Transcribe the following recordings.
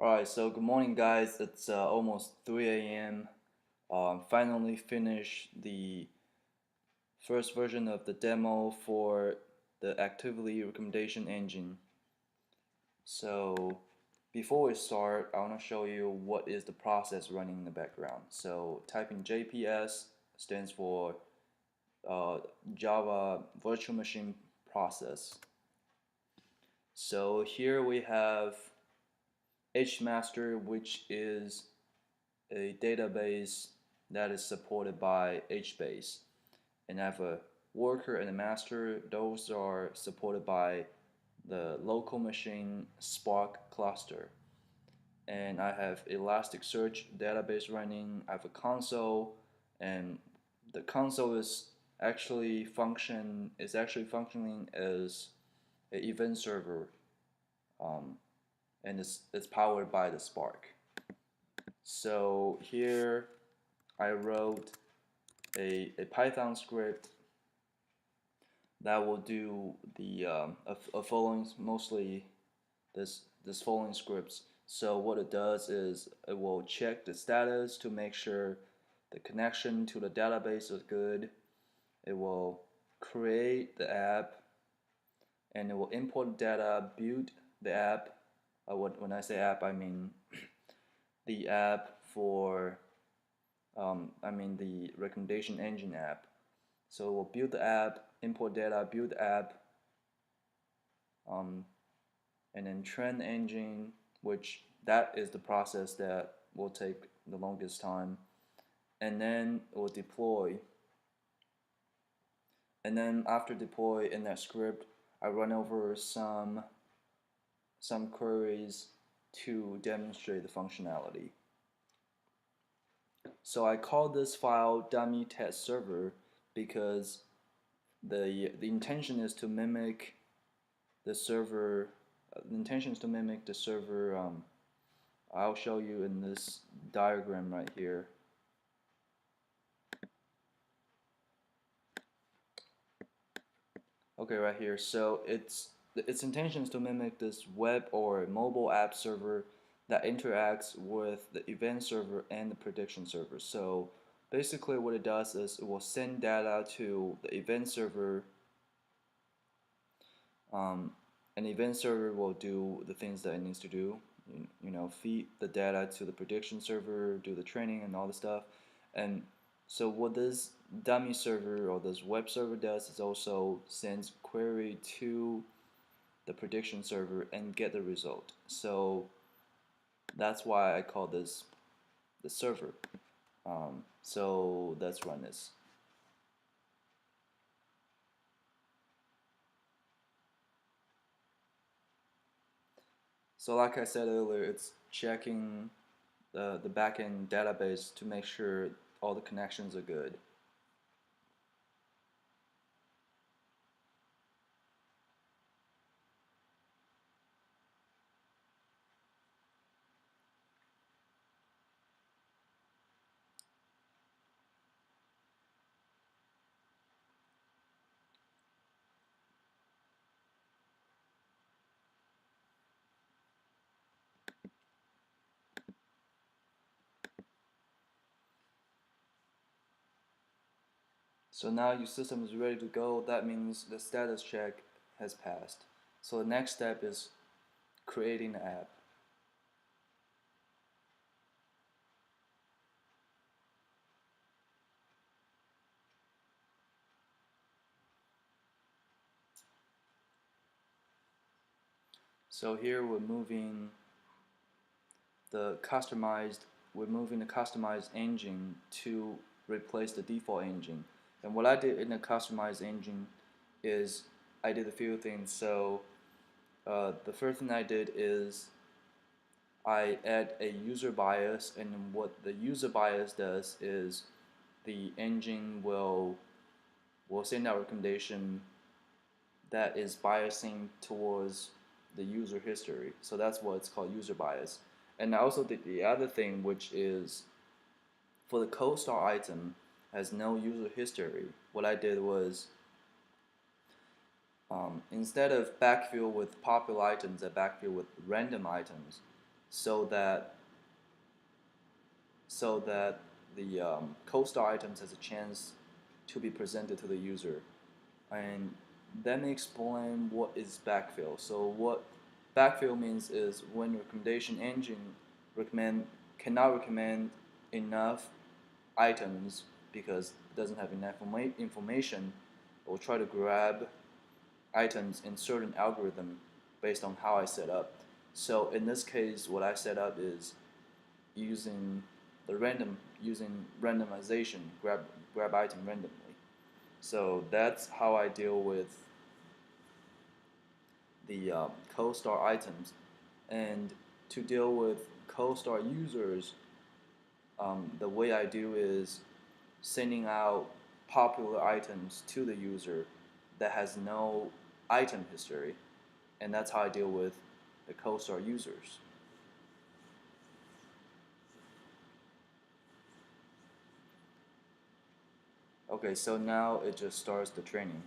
Alright, so good morning, guys. It's almost 3 a.m. Finally finished the first version of the demo for the activity recommendation engine. So before we start, I want to show you what is the process running in the background. So type in JPS, stands for Java Virtual Machine Process. So here we have HMaster, which is a database that is supported by HBase, and I have a worker and a master. Those are supported by the local machine Spark cluster. And I have Elasticsearch database running. I have a console, and the console is actually functioning as an event server, um, and it's powered by the Spark. So here I wrote a Python script that will do the following, mostly this following scripts. So what it does is it will check the status to make sure the connection to the database is good. It will create the app, and it will import data, build the app. When I say app, I mean the app for I mean the recommendation engine app. So we'll build the app, import data, build the app, um, and then train the engine, which that is the process that will take the longest time. And then we'll deploy. And then after deploy in that script, I run over some queries to demonstrate the functionality. So I call this file dummy test server because the intention is to mimic the server. The intention is to mimic the server. I'll show you in this diagram right here. Okay, right here. So its intention is to mimic this web or mobile app server that interacts with the event server and the prediction server. So basically what it does is it will send data to the event server. An event server will do the things that it needs to do. You know, feed the data to the prediction server, do the training and all the stuff. And so what this dummy server or this web server does is also sends query to the prediction server and get the result. So that's why I call this the server. So let's run this. So like I said earlier, it's checking the backend database to make sure all the connections are good. So now your system is ready to go. That means the status check has passed. So the next step is creating the app. So here we're moving the customized engine to replace the default engine. And what I did in the customized engine is I did a few things. So the first thing I did is I add a user bias, and what the user bias does is the engine will send out a recommendation that is biasing towards the user history. So that's what it's called, user bias. And I also did the other thing, which is for the CoStar item has no user history. What I did was instead of backfill with popular items, I backfill with random items. so that the co-star items has a chance to be presented to the user. And let me explain what is backfill. So what backfill means is when recommendation engine cannot recommend enough items because it doesn't have enough information, it will try to grab items in certain algorithm based on how I set up. So in this case, what I set up is using using randomization, grab item randomly. So that's how I deal with the co-star items. And to deal with co-star users, the way I do is sending out popular items to the user that has no item history, and that's how I deal with the co-star users. Okay, so now it just starts the training.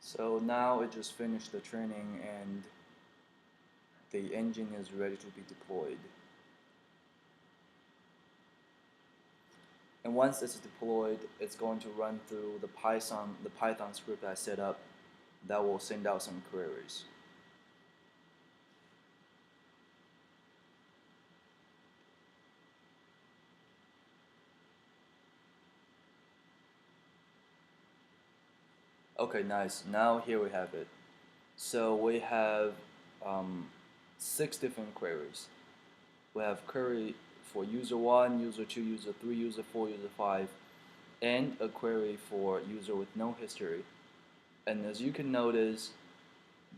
So now it just finished the training and the engine is ready to be deployed. And once it's deployed, it's going to run through the Python script I set up that will send out some queries. Okay, nice. Now here we have it. So we have 6 different queries. We have query for user 1, user 2, user 3, user 4, user 5, and a query for user with no history. And as you can notice,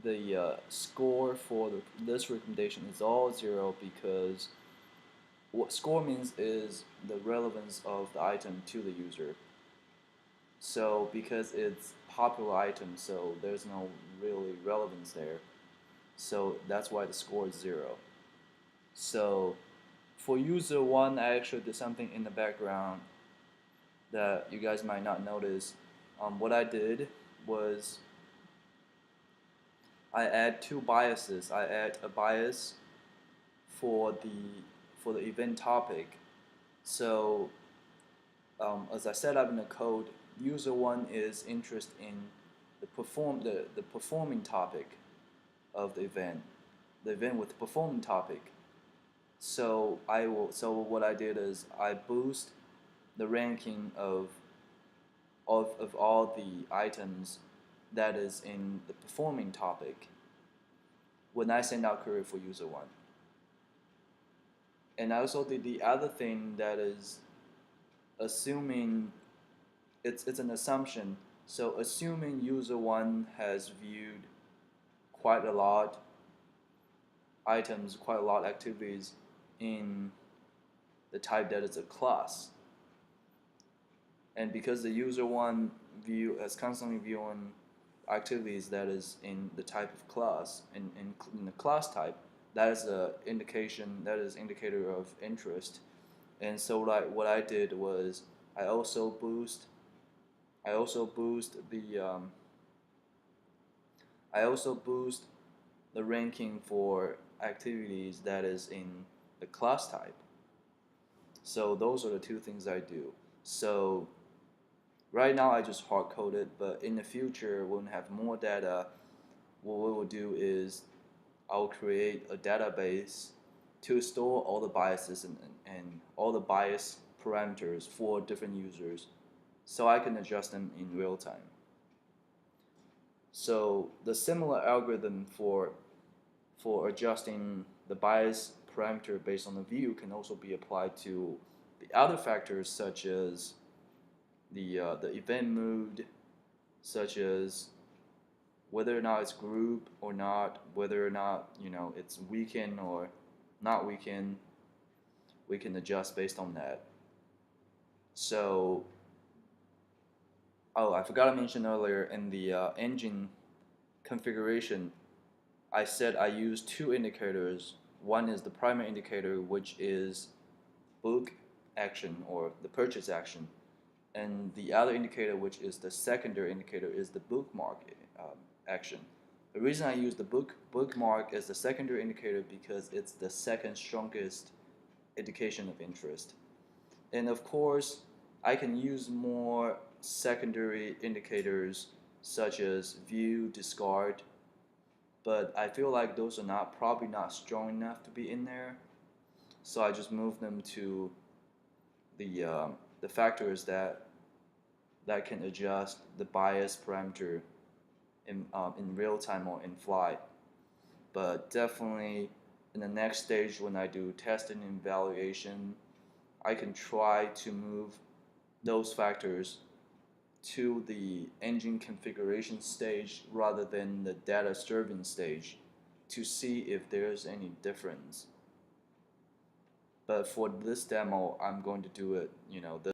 the score for this recommendation is all 0 because what score means is the relevance of the item to the user. So because it's popular item, so there's no really relevance there. So that's why the score is 0. So for user 1, I actually did something in the background that you guys might not notice. What I did was I add 2 biases. I add a bias for the event topic. So as I set up in the code, user 1 is interested in the performing topic of the event with the performing topic. So what I did is I boost the ranking of all the items that is in the performing topic when I send out query for user 1. And I also did the other thing that is assuming it's an assumption. So assuming user 1 has viewed quite a lot items, quite a lot activities in the type that is a class. And because the user 1 is constantly viewing activities that is in the type of class, in the class type, that is a indicator of interest. And so what I did was I also boost the ranking for activities that is in the class type. So those are the 2 things I do. So right now I just hard code it, but in the future when we have more data, what we will do is I'll create a database to store all the biases and all the bias parameters for different users so I can adjust them in real time. So the similar algorithm for adjusting the bias parameter based on the view can also be applied to the other factors such as the event mood, such as whether or not it's group or not, whether or not it's weekend or not weekend. We can adjust based on that. So, oh, I forgot to mention earlier in the engine configuration, I said I use two indicators. One is the primary indicator, which is book action or the purchase action, and the other indicator, which is the secondary indicator, is the bookmark action. The reason I use the bookmark as the secondary indicator because it's the second strongest indication of interest. And of course, I can use more secondary indicators such as view, discard, but I feel like those are probably not strong enough to be in there. So I just move them to the factors that can adjust the bias parameter in real time or in flight. But definitely in the next stage when I do testing and evaluation, I can try to move those factors to the engine configuration stage rather than the data serving stage to see if there's any difference. But for this demo, I'm going to do it,